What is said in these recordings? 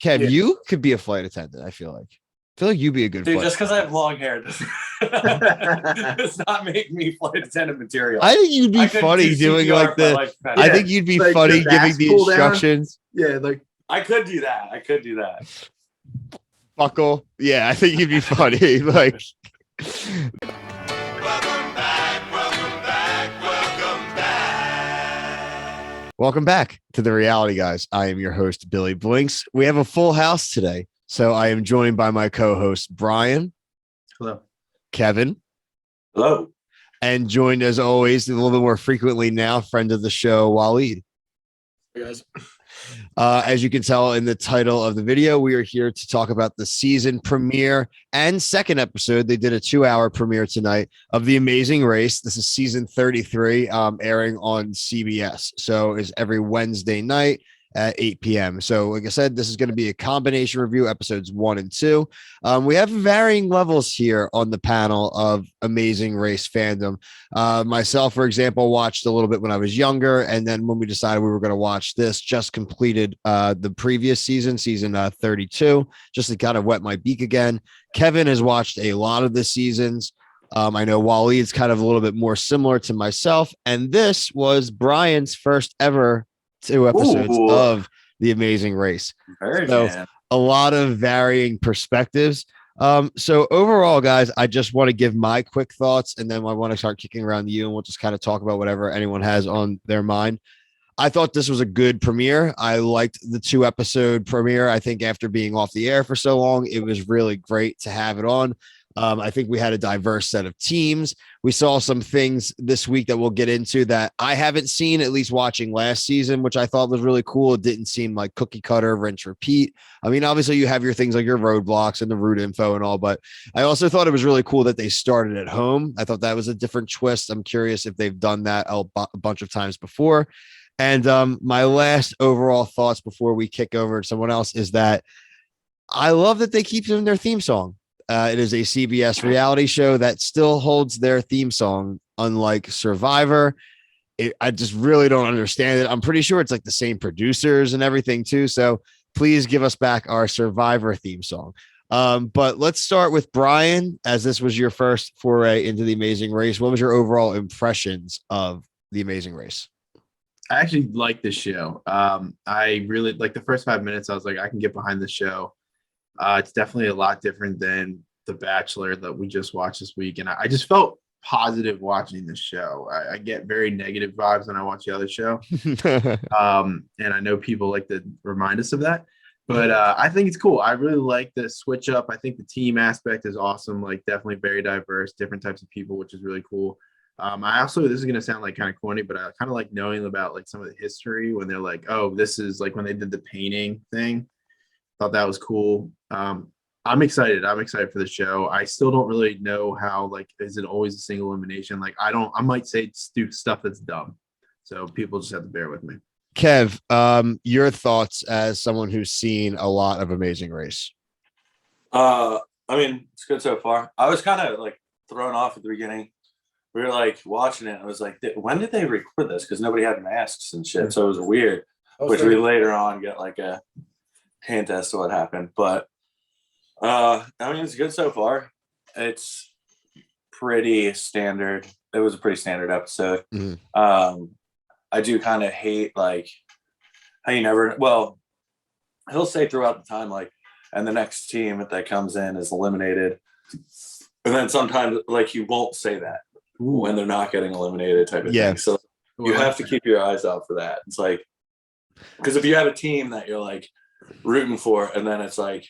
Kev, Yeah. you could be a flight attendant. I feel like you'd be a good Dude, flight just because I have attendant. long hair does not make me flight attendant material. I think you'd be I couldn't funny do doing CPR like if my the. legs bent. I Yeah, think you'd be like funny the giving mask the pull down. instructions. Yeah, like I could do that. Buckle. Yeah, I think you'd be funny. Like. Welcome back to the Reality Guys. I am your host, Billy Blinks. We have a full house today. So I am joined by my co-host, Brian. hello. Kevin. Hello. And joined as always, a little bit more frequently now, friend of the show, Waleed. Hey guys. As you can tell in the title of the video, we are here to talk about the season premiere and second episode. They did a 2-hour premiere tonight of The Amazing Race. This is season 33, airing on CBS. So it's every Wednesday night at 8 p.m. So like I said, this is going to be a combination review, episodes 1 and 2. We have varying levels here on the panel of Amazing Race fandom. Myself, for example, watched a little bit when I was younger. And then when we decided we were going to watch this, just completed the previous season 32, just to kind of wet my beak again. Kevin has watched a lot of the seasons. I know Waleed's kind of a little bit more similar to myself. And this was Brian's first ever 2 episodes Ooh. of The Amazing Race. Very So man. a lot of varying perspectives. So overall, guys, I just want to give my quick thoughts, and then I want to start kicking around to you, and we'll just kind of talk about whatever anyone has on their mind. I thought this was a good premiere. I liked the 2-episode premiere. I think after being off the air for so long, it was really great to have it on. I think we had a diverse set of teams. We saw some things this week that we'll get into that I haven't seen, at least watching last season, which I thought was really cool. It didn't seem like cookie cutter, rinse, repeat. I mean, obviously you have your things like your roadblocks and the route info and all, but I also thought it was really cool that they started at home. I thought that was a different twist. I'm curious if they've done that a bunch of times before. And my last overall thoughts before we kick over to someone else is that I love that they keep doing their theme song. It is a CBS reality show that still holds their theme song, unlike Survivor. I just really don't understand it. I'm pretty sure it's like the same producers and everything too. So please give us back our Survivor theme song. But let's start with Brian, as this was your first foray into The Amazing Race. What was your overall impressions of The Amazing Race? I actually like this show. I really like the first 5 minutes. I was like, I can get behind the show. It's definitely a lot different than The Bachelor that we just watched this week. And I just felt positive watching this show. I get very negative vibes when I watch the other show. And I know people like to remind us of that. But I think it's cool. I really like the switch up. I think the team aspect is awesome. Like definitely very diverse, different types of people, which is really cool. I also, this is going to sound like kind of corny, but I kind of like knowing about like some of the history when they're like, oh, this is like when they did the painting thing. Thought that was cool. I'm excited. I'm excited for the show. I still don't really know how, like, is it always a single elimination? Like, I might say do stuff that's dumb. So people just have to bear with me. Kev, your thoughts as someone who's seen a lot of Amazing Race. I mean, it's good so far. I was kind of like thrown off at the beginning. We were like watching it. And I was like, when did they record this? Because nobody had masks and shit. So it was weird, which we later on get like a hint as to what happened. But I mean, it's good so far. It's pretty standard. It was a pretty standard episode. Mm-hmm. I do kind of hate like how you never, well, he'll say throughout the time, like, and the next team that comes in is eliminated. And then sometimes like you won't say that when they're not getting eliminated type of thing. So you have to keep your eyes out for that. It's like, because if you have a team that you're like rooting for, and then it's like,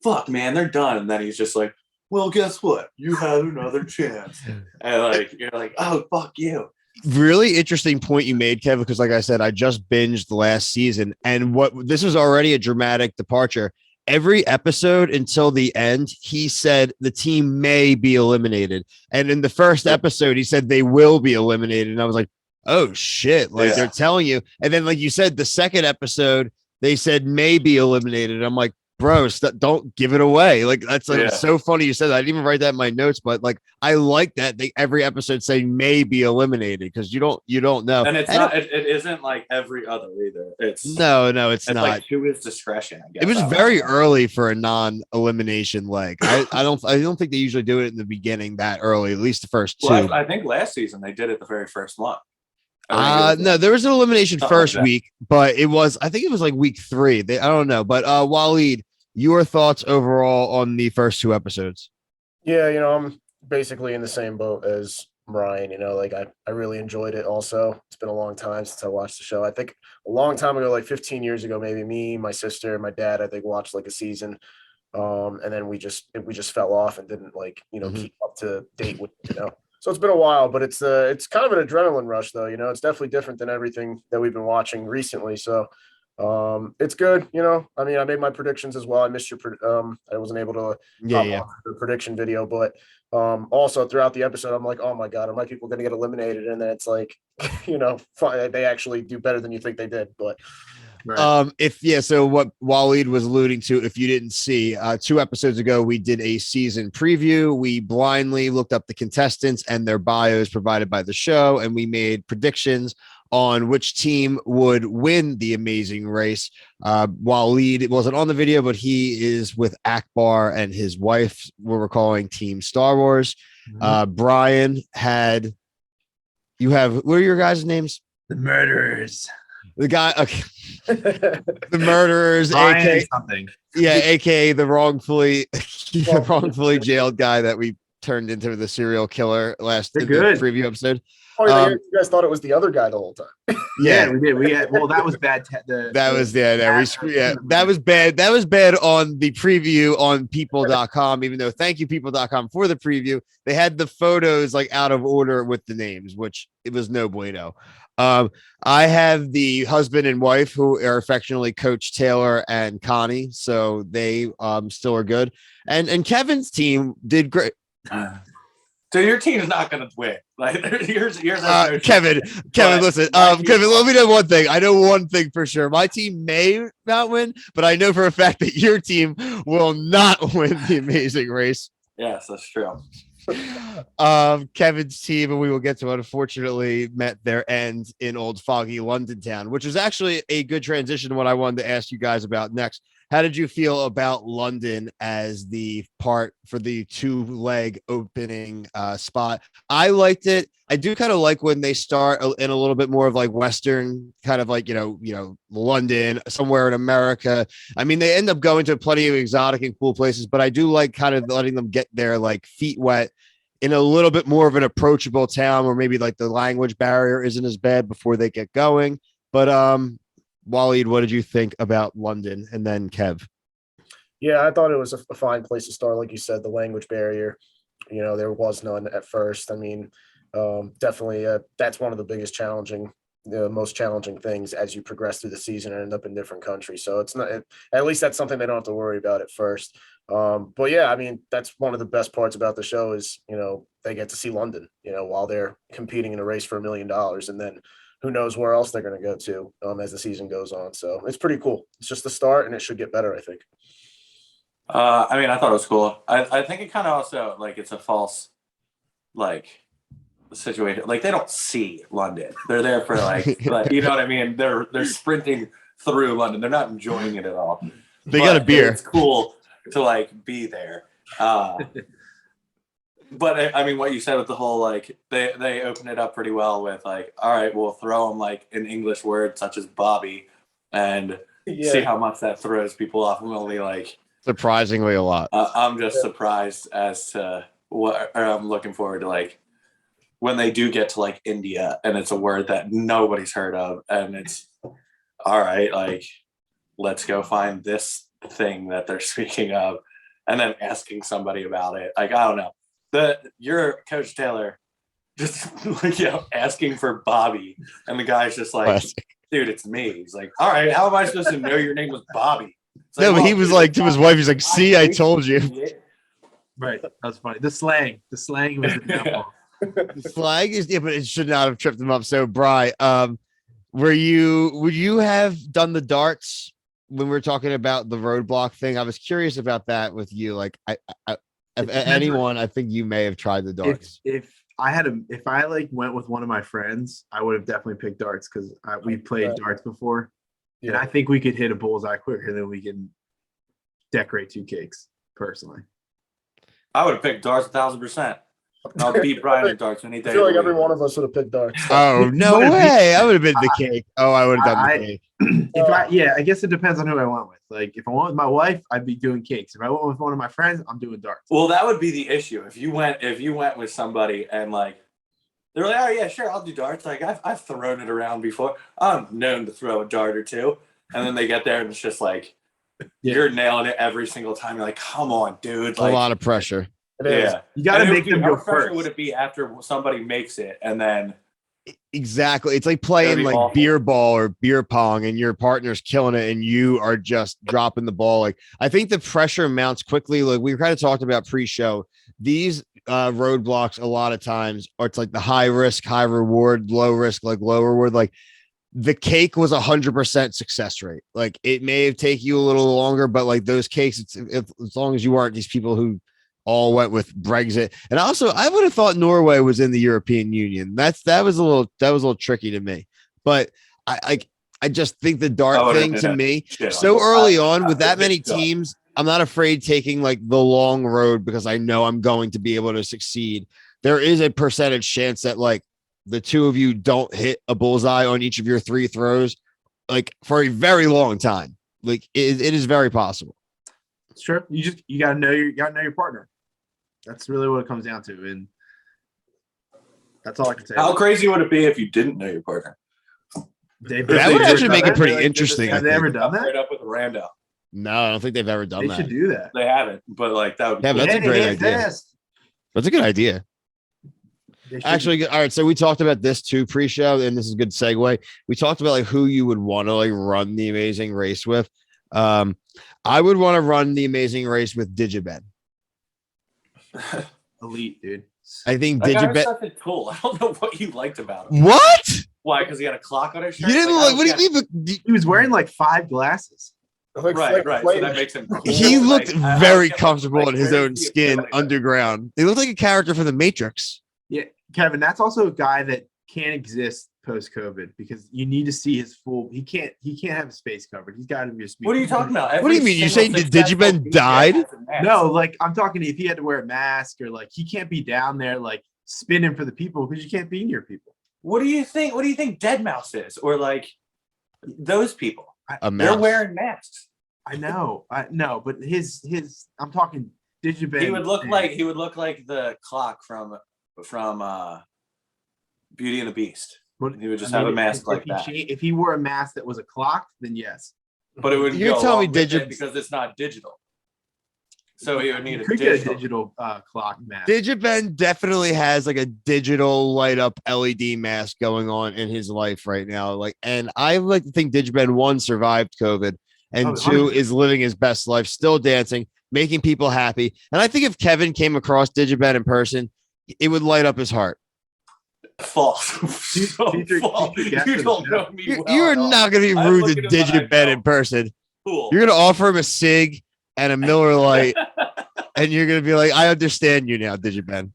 fuck, man, they're done. And then he's just like, well, guess what? You have another chance. And like, you're like, oh, fuck you. Really interesting point you made, Kevin, because like I said, I just binged the last season, and this was already a dramatic departure. Every episode until the end, he said the team may be eliminated. And in the first episode, he said they will be eliminated. And I was like, oh shit, like they're telling you. And then, like you said, the second episode, they said may be eliminated. I'm like, bro, don't give it away. Like that's like Yeah. so funny you said that. I didn't even write that in my notes, but like I like that they every episode say may be eliminated because you don't know. And it's not. It isn't like every other either. It's it's it's not. like to his discretion. I guess It was I don't very know. early for a non-elimination leg. I don't think they usually do it in the beginning that early. At least the first two. Well, I think last season they did it the very first one. I think it was, No, there was an elimination something like first that. week, but I think it was like week 3. I don't know, but Waleed, your thoughts overall on the first 2 episodes? Yeah, I'm basically in the same boat as Brian. Like I really enjoyed it. Also, it's been a long time since I watched the show. I think a long time ago, like 15 years ago, maybe me, my sister, and my dad, I think watched like a season, and then we just fell off and didn't like keep up to date with So it's been a while, but it's kind of an adrenaline rush though. It's definitely different than everything that we've been watching recently. So it's good. I mean, I made my predictions as well. I missed your I wasn't able to Yeah. on the prediction video, but also throughout the episode I'm like, oh my god, are my people going to get eliminated? And then it's like they actually do better than you think they did. But Right. So what Waleed was alluding to, if you didn't see, 2 episodes ago, we did a season preview. We blindly looked up the contestants and their bios provided by the show, and we made predictions on which team would win the amazing race. Waleed wasn't on the video, but he is with Akbar and his wife, what we're calling Team Star Wars. Brian what are your guys' names? The murderers. The guy, okay. The murderers, Brian aka something. Yeah, aka the wrongfully jailed guy that we turned into the serial killer They're the good. preview episode. you guys thought it was the other guy the whole time. Yeah, we did. We had that was bad. That was that was bad. That was bad on the preview on people.com, even though thank you people.com for the preview. They had the photos like out of order with the names, which it was no bueno. I have the husband and wife who are affectionately Coach Taylor and Connie, so they still are good. And Kevin's team did great. So your team's not going to win. Like here's Kevin, listen, Kevin, let me know one thing. I know one thing for sure. My team may not win, but I know for a fact that your team will not win the amazing race. Yes, that's true. Kevin's team, and we will get to, unfortunately met their end in old foggy London town, which is actually a good transition to what I wanted to ask you guys about next. How did you feel about London as the part for the 2-leg opening spot? I liked it. I do kind of like when they start in a little bit more of like Western, kind of like, London, somewhere in America. I mean, they end up going to plenty of exotic and cool places, but I do like kind of letting them get their like feet wet in a little bit more of an approachable town where maybe like the language barrier isn't as bad before they get going. But Waleed, what did you think about London? And then Kev. Yeah, I thought it was a fine place to start. Like you said, the language barrier, there was none at first. I mean, definitely that's one of the most challenging things as you progress through the season and end up in different countries. So it's not, at least that's something they don't have to worry about at first. But yeah, I mean, that's one of the best parts about the show is, they get to see London, while they're competing in a race for $1 million. And then who knows where else they're going to go to as the season goes on. So it's pretty cool. It's just the start and it should get better, I think. I mean, I thought it was cool. I think it kind of also like it's a false like situation. Like they don't see London. They're there for like you know what I mean? They're sprinting through London. They're not enjoying it at all. They got a beer. It's cool to like be there. But I mean, what you said with the whole like they open it up pretty well with like, all right, we'll throw them like an English word such as Bobby, and see how much that throws people off. I'm only like surprisingly a lot. I'm just surprised as to what I'm looking forward to like when they do get to like India and it's a word that nobody's heard of and it's all right, like let's go find this thing that they're speaking of, and then asking somebody about it. Like I don't know. Your Coach Taylor just like asking for Bobby, and the guy's just like, classic. Dude, it's me. He's like, all right, how am I supposed to know your name was Bobby? Like, no, but he was like to his wife, he's like, see, I told you. Right. That's funny. The slang was the The slang is but it should not have tripped him up. So Bri, would you have done the darts when we're talking about the roadblock thing, I was curious about that with you. Like, if depends on- anyone, I think you may have tried the darts. If I like went with one of my friends, I would have definitely picked darts because we played darts before, and I think we could hit a bullseye quicker than we can decorate 2 cakes. Personally, I would have picked darts 1,000%. I'll beat Brian at darts any day. I feel like every one of us would have picked darts. Oh no way! I would have been the cake. Oh, I would have done the cake. I guess it depends on who I went with. Like, if I went with my wife, I'd be doing cakes. If I went with one of my friends, I'm doing darts. Well, that would be the issue if you went with somebody and like they're like, oh yeah, sure, I'll do darts. Like I've thrown it around before. I'm known to throw a dart or two, and then they get there and it's just like you're nailing it every single time. You're like, come on, dude. Like, a lot of pressure. Yeah, you got to make them go first. Would it be after somebody makes it and then? Exactly. It's like playing like awful. beer ball or beer pong and your partner's killing it and you are just dropping the ball. Like, I think the pressure mounts quickly. Like we kind of talked about pre-show, these roadblocks a lot of times, or it's like the high risk, high reward, low risk, like low reward. Like the cake was 100% success rate. Like it may have taken you a little longer, but like those cakes, as long as you aren't these people who all went with Brexit. And also I would have thought Norway was in the European Union. That was a little tricky to me, but I just think the dart thing to me so early on with that many teams, I'm not afraid taking like the long road because I know I'm going to be able to succeed. There is a percentage chance that like the two of you don't hit a bullseye on each of your 3 throws, like for a very long time. Like it is very possible. It's true. You gotta know your partner. That's really what it comes down to, and that's all I can say. How crazy would it be if you didn't know your partner? That would actually make it pretty interesting. Have they ever done that? Right up with a rando. No, I don't think they've ever done They that. should do that. They haven't, but like that would be Yeah, cool. that's a great idea. That's a good idea. Actually, all right. So we talked about this too pre-show, and this is a good segue. We talked about like who you would want to like run the Amazing Race with. I would want to run the Amazing Race with Digiben. Elite, dude. I think That guy was Digiben. such a tool. I don't know what you liked about him. What? Why? Because he had a clock on his shirt. You didn't like? What do you mean? He was wearing like 5 glasses. Right. So that makes him cool. He looked Like, very I was comfortable like, in his where own is he skin feeling? underground. He looked like a character from the Matrix. Yeah, Kevin, that's also a guy that can't exist post-COVID because you need to see his full. He can't have his face covered. He's got to be. What are you talking about? What do you mean? You're saying the Digiben died? No, like I'm talking if he had to wear a mask or like he can't be down there like spinning for the people because you can't be near people. What do you think? What do you think Dead Mouse is, or like those people? A They're mouse. wearing masks. I know, but his. I'm talking Digiben. He would look like the clock from Beauty and the Beast. He would just have a mask like that. If he wore a mask that was a clock, then yes. But it would. You're telling me because it's not digital. So he would need Could get a digital clock mask. Digiben definitely has like a digital light up LED mask going on in his life right now. Like, and I like to think Digiben 1 survived COVID, and 2 is living his best life, still dancing, making people happy. And I think if Kevin came across Digiben in person, it would light up his heart. False. Future You don't know me well. You're not going to be rude to Digiben in person. Cool. You're going to offer him a cig and a Miller Lite, and you're going to be like, I understand you now, Digiben.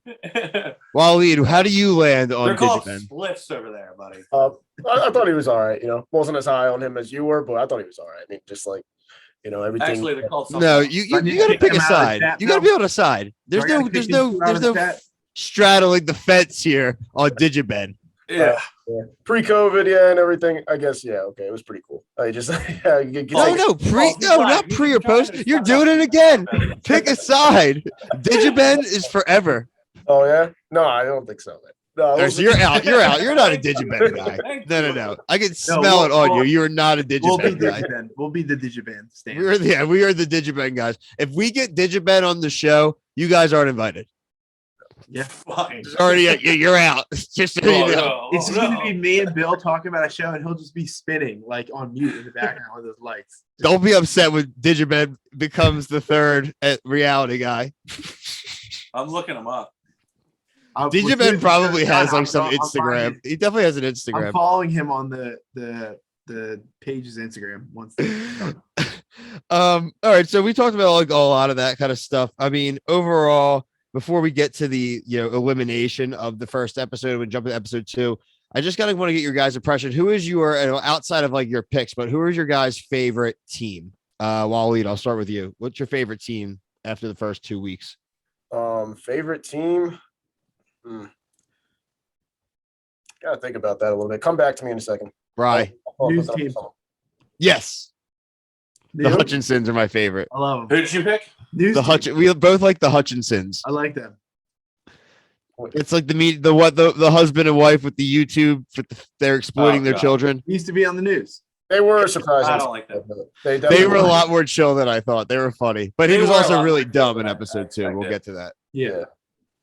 Waleed, how do you land on They're called Digiben? spliffs over there, buddy. I thought he was all right. Wasn't as high on him as you were, but I thought he was all right. I mean, just like everything. Actually, they're called something. No, you got to pick a side. You got to be on a side. There's no straddling the fence here on Digiben. Yeah. Pre-COVID, yeah, and everything. I guess, yeah, okay, it was pretty cool. I just not pre or post. You're doing it again. Pick a side. Digiben is forever. Oh yeah, no, I don't think so, man. No, So you're out. You're out. You're not a Digiben guy. No. I can smell it on you. You're not a Digiben guy. We'll be the Digiben stand. We are the Digiben guys. If we get Digiben on the show, you guys aren't invited. Yeah, Fine. It's already you're out. Just so you know. It's just gonna be me and Bill talking about a show, and he'll just be spinning like on mute in the background with those lights. Don't be upset when Digiben becomes the third reality guy. I'm looking him up. Digiben probably has like some Instagram. He definitely has an Instagram. I'm following him on the page's Instagram once. All right, so we talked about like a lot of that kind of stuff. I mean, overall, before we get to the elimination of the first episode, we jump to episode 2. I just kind of want to get your guys' impression. Who is your outside of like your picks, but who is your guys' favorite team? Waleed, I'll start with you. What's your favorite team after the first 2 weeks? Favorite team. Gotta think about that a little bit. Come back to me in a second. Bry. News team. Yes. The Neil? Hutchinsons are my favorite. I love Who them. did you pick? News team. We both like the Hutchinsons. I like them. It's like the husband and wife with the YouTube they're exploiting their God. children. Used to be on the news. They were surprising. I don't like that. They were a lot more chill than I thought. They were funny, but he They was were a also lot really more chill dumb than in I episode 2. We'll expected. get to that. Yeah.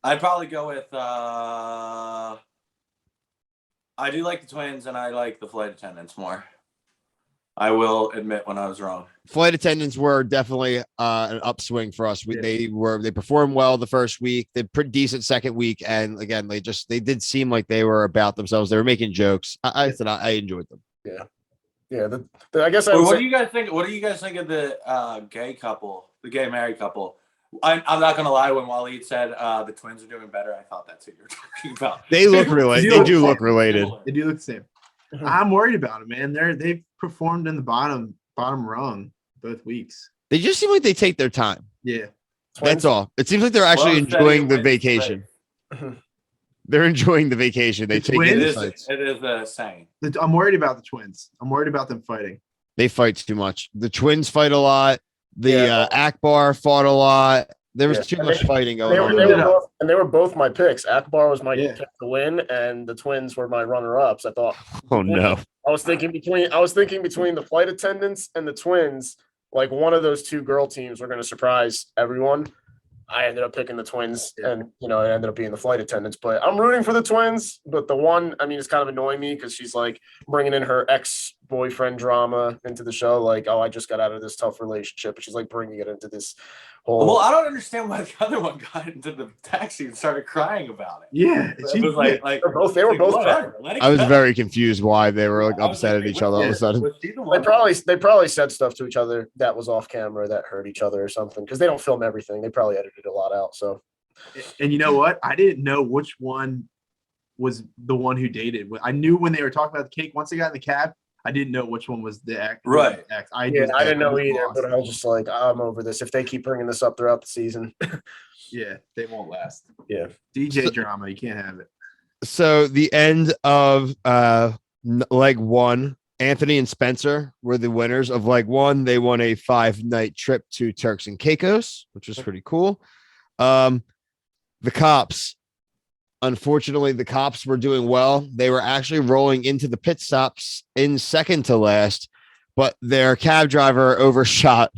I'd probably go with I do like the Twins and I like the flight attendants more. I will admit when I was wrong. Flight attendants were definitely an upswing for us. They performed well the first week. They pretty decent second week, and again, they did seem like they were about themselves. They were making jokes. I enjoyed them. Yeah. I guess I What would do say, you guys think? What do you guys think of the gay couple, the gay married couple? I'm not gonna lie. When Waleed said the Twins are doing better, I thought that's what you were talking about. They look related. They do look related. They do look the same. I'm worried about them, man. They've performed in the bottom rung both weeks. They just seem like they take their time. Yeah. That's all. It seems like they're actually enjoying the vacation. They're enjoying the vacation. They take Twins? It is a saying. I'm worried about the Twins. I'm worried about them fighting. They fight too much. The Twins fight a lot. The Yeah. Akbar fought a lot. There was too And much fighting going on. they were both my picks. Akbar was my Yeah. pick to win, and the Twins were my runner-ups. I thought. Oh no. I was thinking between the flight attendants and the Twins. Like one of those two girl teams were going to surprise everyone. I ended up picking the Twins, and it ended up being the flight attendants. But I'm rooting for the Twins. But the one, I mean, it's kind of annoying me because she's like bringing in her ex-boyfriend drama into the show. Like, oh, I just got out of this tough relationship, and she's like bringing it into this whole. Well, I don't understand why the other one got into the taxi and started crying about it. Yeah. It was like they were both whatever, let it I was go. very confused why they were like I was upset like, at each wait, other all of yeah. a sudden. Was she the one? They probably said stuff to each other that was off camera that hurt each other or something because they don't film everything. They probably edited a lot out. So And you know what? I didn't know which one was the one who dated. I knew when they were talking about the cake. Once they got in the cab, I didn't know which one was the act. Right. I didn't know was either. lost. But I was just like, I'm over this. If they keep bringing this up throughout the season, Yeah, they won't last. Yeah. DJ drama, you can't have it. So the end of leg 1, Anthony and Spencer were the winners of leg 1. They won a 5-night trip to Turks and Caicos, which was pretty cool. The cops, unfortunately, the cops were doing well. They were actually rolling into the pit stops in second to last, but their cab driver overshot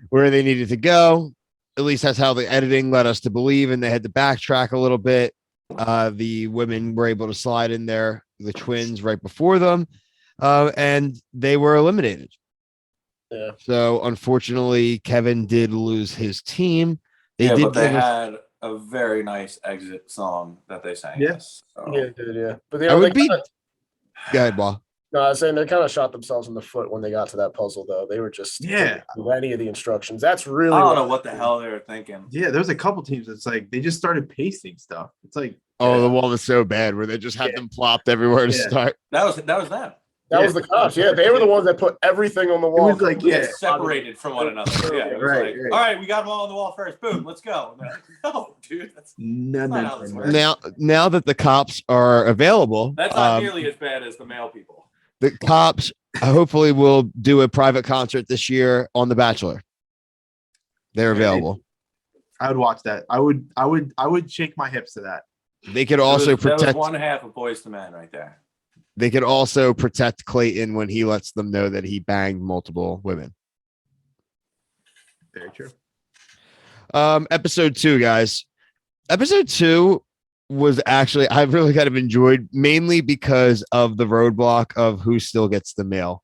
where they needed to go. At least that's how the editing led us to believe, and they had to backtrack a little bit. The women were able to slide in there, the Twins right before them, and they were eliminated. Yeah. So unfortunately, Kevin did lose his team. But they had a very nice exit song that they sang. Yes. So. Yeah. But they, I would they be. kinda, Go ahead, Bob. no, I was saying they kind of shot themselves in the foot when they got to that puzzle, though. They were just Yeah. any of the instructions. That's really. I don't know what the hell they were thinking. Yeah, there was a couple teams that's like they just started pasting stuff. It's like Oh, the one was so bad where they just had them plopped everywhere to start. That was them. That was the cops. Yeah, they were the ones that put everything on the wall. it was like They separated from one another. Yeah, it was Right. all right, we got them all on the wall first. Boom, let's go. And they're like, no, dude, that's not how this works. Now that the cops are available, That's not nearly as bad as the male people. the cops hopefully will do a private concert this year on The Bachelor. They're available. I would watch that. I would shake my hips to that. They could also that was protect. one half of Boys to Men right there. They could also protect Clayton when he lets them know that he banged multiple women. Very true. Episode 2, guys. Episode 2 was actually I really kind of enjoyed, mainly because of the roadblock of who still gets the mail.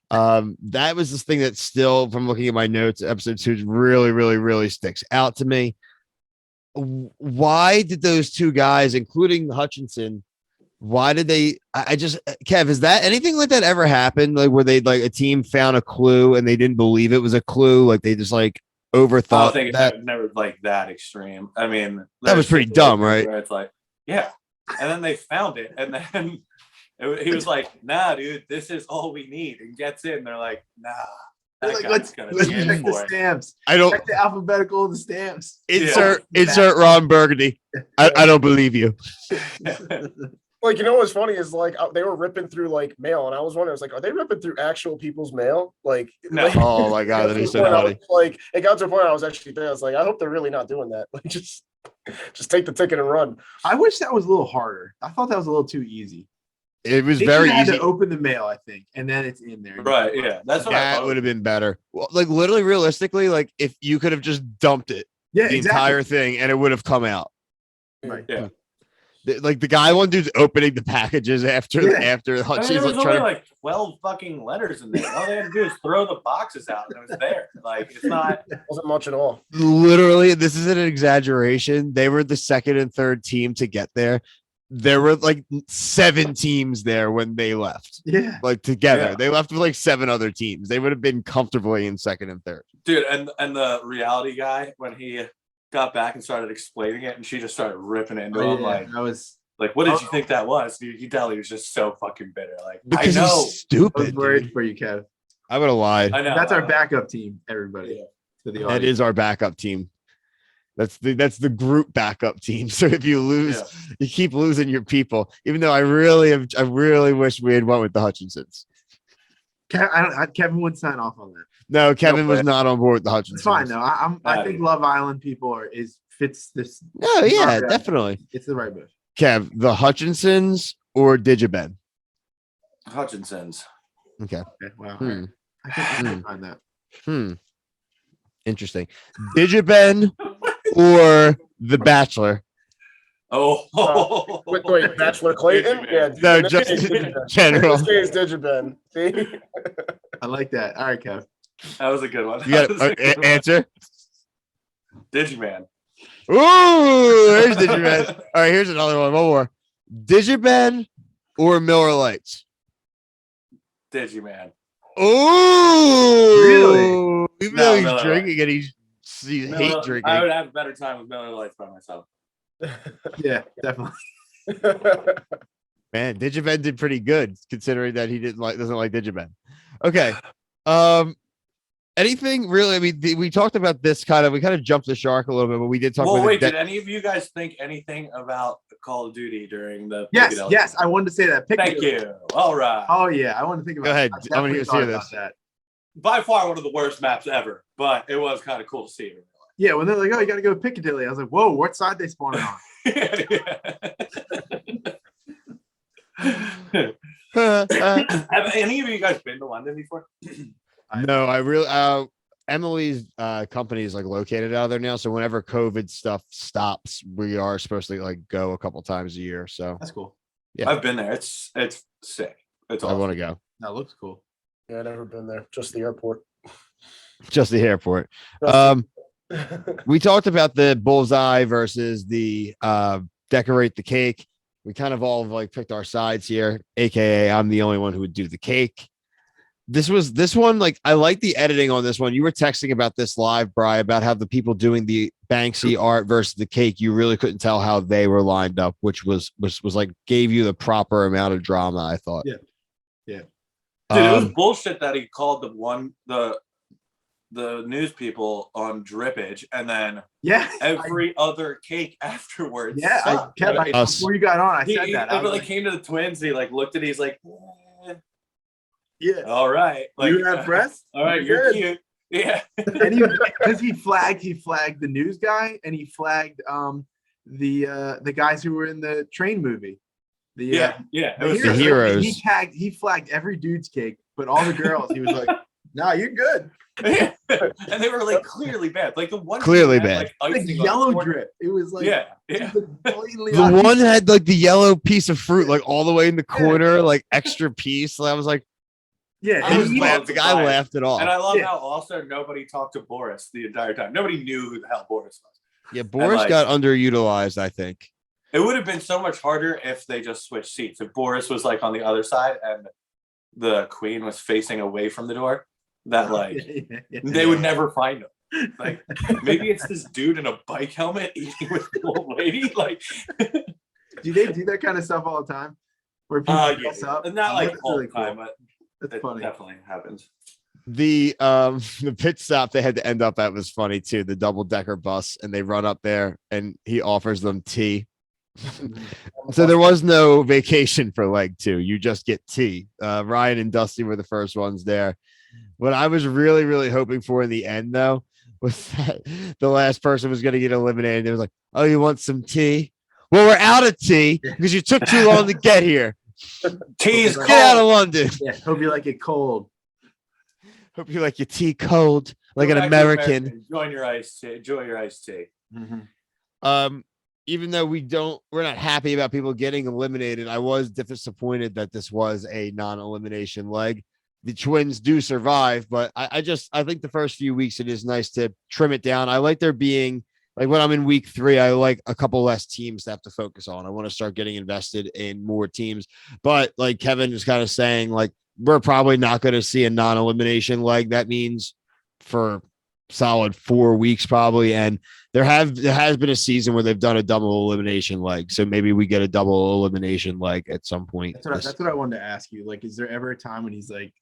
That was this thing that still, from looking at my notes, episode 2 really, really, really sticks out to me. Why did those two guys, including Hutchinson, Why did they? I just Kev, is that anything like that ever happened? Like where they like a team found a clue and they didn't believe it was a clue, like they just like I overthought don't think that. it's never like that extreme. I mean, That was there's pretty dumb, situations right? where it's like, yeah, and then they found it, and then he was like, "Nah, dude, this is all we need," and gets in. They're like, "Nah, that Like, guy's let's gonna let's be in check the for it." stamps. I don't Check the alphabetical of the stamps. insert Ron Burgundy. I don't believe you. Like, you know what's funny is like they were ripping through like mail, and I was wondering, I was like, are they ripping through actual people's mail? Like, No. like, Oh my god, that'd be so funny. like, it got to a point I was actually there. I was like, I hope they're really not doing that. Like, just take the ticket and run. I wish that was a little harder. I thought that was a little too easy. It was They very had easy. to open the mail, I think, and then it's in there. Right? Yeah, that's what I That thought. would have been better. Well, like literally, realistically, like if you could have just dumped it, Yeah, the exactly. entire thing, and it would have come out. Right. Yeah. Like the guy, one dude's opening the packages after Yeah. after I mean, Hutchins there was like only trying to. like 12 fucking letters in there. All they had to do is throw the boxes out, and it was there. Like, it's not. It wasn't much at all. Literally, this isn't an exaggeration. They were the second and third team to get there. There were like 7 teams there when they left. Yeah. Like together, Yeah. they left with like 7 other teams. They would have been comfortably in second and third. Dude, and the reality guy, when he got back and started explaining it, and she just started ripping into him, I was like, what did you think that was? Dude, you tell he was just so fucking bitter. Like, Because I know. he's stupid. worried Dude. for you, Kev. I would have lied. I know. That's I our know. backup team, everybody. Yeah. To the That audience. is our backup team. That's the group backup team. So if you lose, Yeah. you keep losing your people. Even though I really wish we had went with the Hutchinsons. Kevin would sign off on that. No, Kevin was way. not on board with the Hutchinsons. It's fine though. I think Yeah. Love Island people fits this. No, yeah, Okay. definitely. It's the right move. Kev, the Hutchinsons or Digiben? Hutchinson's. Okay. Okay, wow. Hmm. I can find that. Interesting. Digiben or The Bachelor? Oh. Wait, Bachelor Clayton? Digiben. Yeah. No, in just this case, Digiben. general. In this case, Digiben. See? I like that. All right, Kev. That was a good one. You got That was a good one. answer? Digiman. Ooh, there's Digiben. All right, here's another one. One more. Digiben or Miller Lights? Digiman. Ooh, Really? even No, though he's Miller drinking and he's hate drinking. I would have a better time with Miller Lights by myself. Yeah, definitely. Man, Digiben did pretty good considering that he doesn't like Digiben. Okay. Anything really? I mean, we talked about this we kind of jumped the shark a little bit, but we did talk Well, about wait, did any of you guys think anything about Call of Duty during the Yes, Piccadilly? yes. I wanted to say that. Thank you. All right. Oh yeah, I want to think about. Go ahead. I I want to definitely hear thought this. about that. By far one of the worst maps ever, but it was kind of cool to see it. Yeah, when they're like, "Oh, you got to go to Piccadilly," I was like, "Whoa, what side they spawning on?" Have any of you guys been to London before? No, I really Emily's company is like located out there now. So whenever COVID stuff stops, we are supposed to like go a couple times a year. So That's cool. Yeah. I've been there. It's sick. It's I awesome. want to go. That looks cool. Yeah, I've never been there. Just the airport. Just the airport. We talked about the bullseye versus the decorate the cake. We kind of all like picked our sides here, aka I'm the only one who would do the cake. This one, like I like the editing on this one. You were texting about this live, Bri, about how the people doing the Banksy art versus the cake, you really couldn't tell how they were lined up, which was like gave you the proper amount of drama, I thought. Yeah. Dude, it was bullshit that he called the news people on drippage, and then Yeah. every other cake afterwards. Yeah, I sucked. kept Like, Us. before you got on. I he said that. I was like, like, came to the twins. He like looked at. He's like, yeah. all right, like, You have breasts? all right, You're you're good. cute. Yeah. And because he flagged the news guy and he flagged the guys who were in the train movie. Yeah. It The was The heroes. heroes. He flagged every dude's cake, but all the girls, he was like, "Nah, you're good." and they were like clearly bad. Like the one Clearly had, bad. like, Like icing on yellow the corner. drip. It was like Yeah. blatantly The obvious. one had like the yellow piece of fruit, like all the way in the corner, like extra piece. So I was like, Yeah, I he was just laughed. The guy surprised. laughed it off. And I love Yeah. how also nobody talked to Boris the entire time. Nobody knew who the hell Boris was. Yeah, Boris like- got underutilized, I think. It would have been so much harder if they just switched seats. If Boris was like on the other side and the queen was facing away from the door, that like they would never find him. Like maybe it's this dude in a bike helmet eating with the old lady. Like, do they do that kind of stuff all the time? Where people mess up? Not like all really the time, cool. but That's funny. Definitely happens. The pit stop they had to end up at was funny too. The double-decker bus, and they run up there and he offers them tea. So there was no vacation for leg 2. You just get tea. Ryan and Dusty were the first ones there. What I was really, really hoping for in the end, though, was that the last person was going to get eliminated. It was like, oh, you want some tea? Well, we're out of tea because you took too long to get here. Tea's Get out of London. Yeah, hope you like it cold. Hope you like your tea cold, like an American. Enjoy your iced tea. Enjoy your iced tea. Even though we're not happy about people getting eliminated, I was disappointed that this was a non-elimination leg. The Twins do survive, but I think the first few weeks it is nice to trim it down. I like there being like when I'm in week 3, I like a couple less teams to have to focus on. I want to start getting invested in more teams, but like Kevin is kind of saying, like we're probably not going to see a non-elimination leg. That means for solid 4 weeks probably, and there has been a season where they've done a double elimination leg, so maybe we get a double elimination leg at some point. That's what I wanted to ask you. Like, is there ever a time when he's like,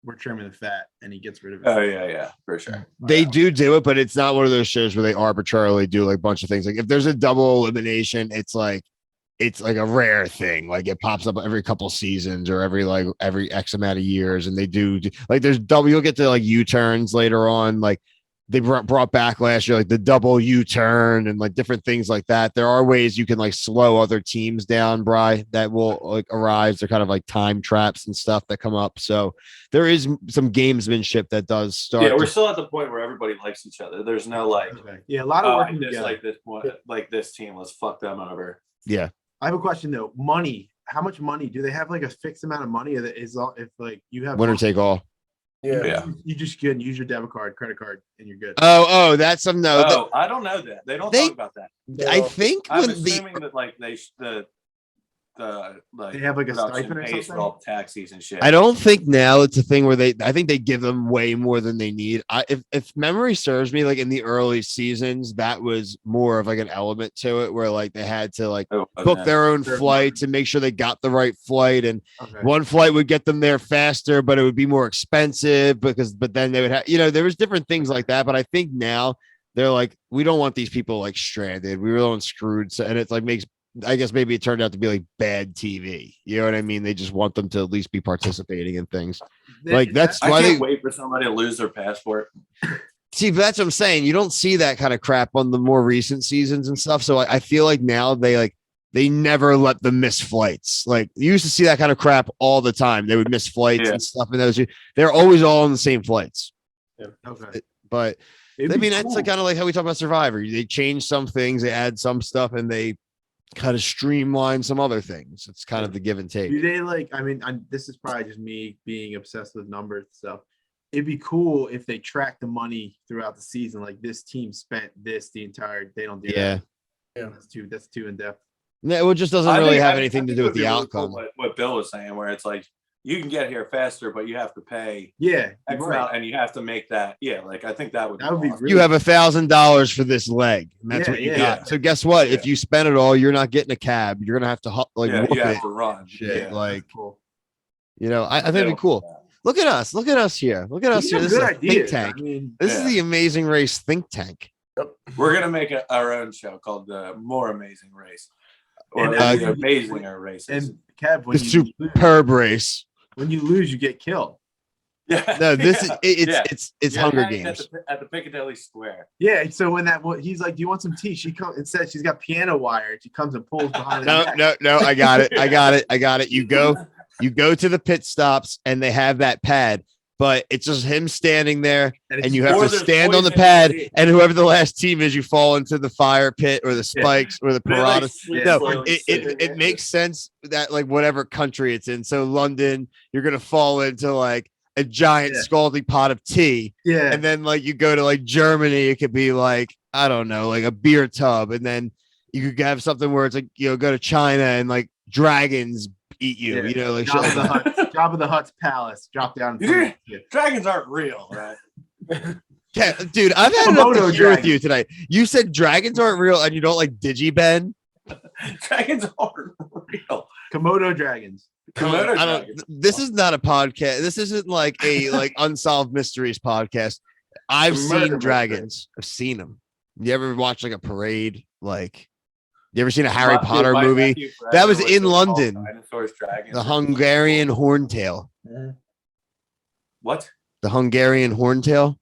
we're trimming the fat and he gets rid of it? Oh yeah, for sure. They do it, but it's not one of those shows where they arbitrarily do like a bunch of things. Like if there's a double elimination, it's like a rare thing. Like it pops up every couple seasons or every X amount of years, and they do like there's double. You'll get to like U-turns later on, like. They brought back last year, like the double U-turn and like different things like that. There are ways you can like slow other teams down, Bri, that will like arise. They're kind of like time traps and stuff that come up. So there is some gamesmanship that does start. Yeah, we're still at the point where everybody likes each other. There's no like, yeah, a lot of working just together. like this one, like this team. Let's fuck them over. Yeah. I have a question though. Money. How much money do they have? Like a fixed amount of money that is all if like you have winner take all. Yeah. You just can use your debit card, credit card, and you're good. Oh, that's some no. Oh, I don't know that. They don't talk about that. I think I'm when assuming that like they they have like a stipend or something. All taxis and shit. I don't think now it's a thing where I think they give them way more than they need. If memory serves me, like in the early seasons, that was more of like an element to it where like they had to like book their own flights and make sure they got the right flight. And one flight would get them there faster, but it would be more expensive but then they would have, there was different things like that. But I think now they're like, we don't want these people like stranded. We really want screwed. So, and it's like I guess maybe it turned out to be like bad TV. You know what I mean? They just want them to at least be participating in things. Like that's why they wait for somebody to lose their passport. See, that's what I'm saying. You don't see that kind of crap on the more recent seasons and stuff. So I feel like now they never let them miss flights. Like you used to see that kind of crap all the time. They would miss flights and stuff. And they're always all on the same flights. Yeah. Okay. But I mean, that's like kind of like how we talk about Survivor. They change some things, they add some stuff, and they kind of streamline some other things. It's kind of the give and take. Do they like, I mean, this is probably just me being obsessed with numbers and stuff. It'd be cool if they track the money throughout the season. Like this team spent this the entire, they don't do that. Yeah. That's too in depth. No, it just doesn't really have anything to do with the outcome. Cool what Bill was saying, where it's like, you can get here faster, but you have to pay X amount, and you have to make that. Yeah, like I think that would be really you have $1,000 for this leg, and that's what you got. So guess what? If you spend it all, you're not getting a cab. You're gonna have to you have to run. Shit, like cool. I think it'd be cool. Look at us. Look at us here. Look at us here. This is a think tank. I mean, this is the Amazing Race think tank. We're gonna make our own show called the More Amazing Race, or the Amazing Races. And Kev, the superb race. When you lose, you get killed. Yeah. No, this is it's Hunger Games at the Piccadilly Square. Yeah. So when he's like, "Do you want some tea?" She comes and says she's got piano wire. And she comes and pulls behind. No. I got it. You go to the pit stops and they have that pad, but it's just him standing there, and you have to stand on the pad. And whoever the last team is, you fall into the fire pit or the spikes or the piranhas. It makes sense that like whatever country it's in. So London, you're gonna fall into like a giant scalding pot of tea. Yeah. And then like you go to like Germany, it could be like, I don't know, like a beer tub. And then you could have something where it's like, go to China and like dragons eat you, Yeah. like shit like that. Jabba the Hutt's palace. Drop down. Dragons aren't real, right? Yeah, dude, I've had enough to Komodo hear with dragon. you tonight. You said dragons aren't real and you don't like Digiben. Dragons aren't real. Komodo dragons. Komodo I don't. dragons. This is not a podcast. This isn't like a unsolved mysteries podcast. I've Murder seen mystery. dragons. I've seen them. You ever watch like a parade? Like, you ever seen a Harry My- dude, Potter my movie? nephew That was forever in with London. Dinosaurs, dragons. The Hungarian horntail. What? The Hungarian horntail.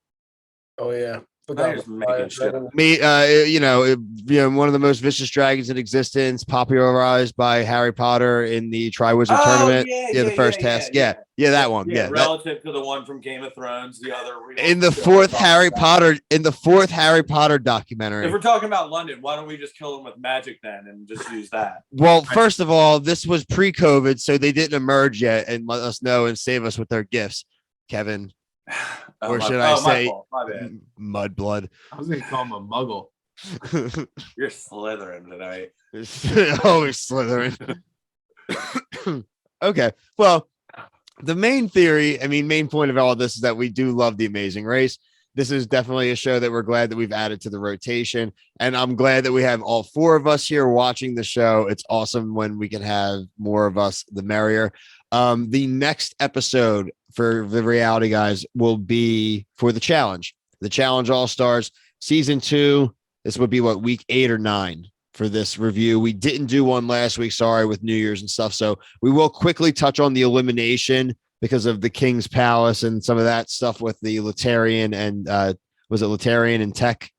Oh yeah. They're just making shit up. One of the most vicious dragons in existence, popularized by Harry Potter in the Triwizard Tournament. The first test. Yeah, that one. Yeah, that, relative to the one from Game of Thrones, the other real in the show fourth we're Harry talking about. Potter, in the fourth Harry Potter documentary. If we're talking about London, why don't we just kill them with magic then and just use that? Well, first of all, this was pre-COVID, so they didn't emerge yet and let us know and save us with their gifts, Kevin. Or should I say, my bad. Mudblood? I was gonna call him a muggle. You're slithering tonight. Always slithering. Okay, well, the main point of all this is that we do love The Amazing Race. This is definitely a show that we're glad that we've added to the rotation, and I'm glad that we have all four of us here watching the show. It's awesome when we can have more of us, the merrier. The next episode for the Reality Guys will be for the challenge. The Challenge All Stars season 2. This would be week 8 or 9 for this review. We didn't do one last week, sorry, with New Year's and stuff. So we will quickly touch on the elimination because of the King's Palace and some of that stuff with the Laterian and was it Laterian and Tech?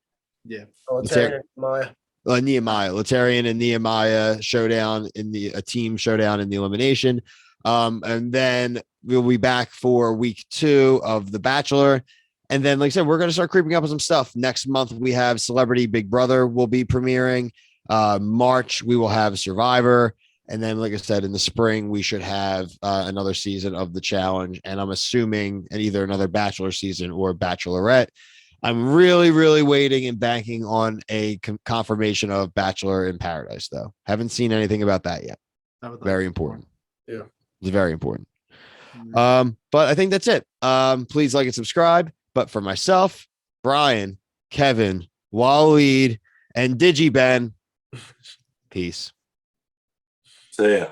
Yeah. Nehemiah, Laterian and Nehemiah showdown in a team showdown in the elimination. And then we'll be back for week 2 of The Bachelor. And then, like I said, we're going to start creeping up on some stuff. Next month, we have Celebrity Big Brother will be premiering. March, we will have Survivor. And then, like I said, in the spring, we should have another season of The Challenge. And I'm assuming either another Bachelor season or Bachelorette. I'm really, really waiting and banking on a confirmation of Bachelor in Paradise, though. Haven't seen anything about that yet. Very important. Yeah. It's very important. But I think that's it. Please like and subscribe. But for myself, Brian, Kevin, Waleed, and Digiben, peace. See ya.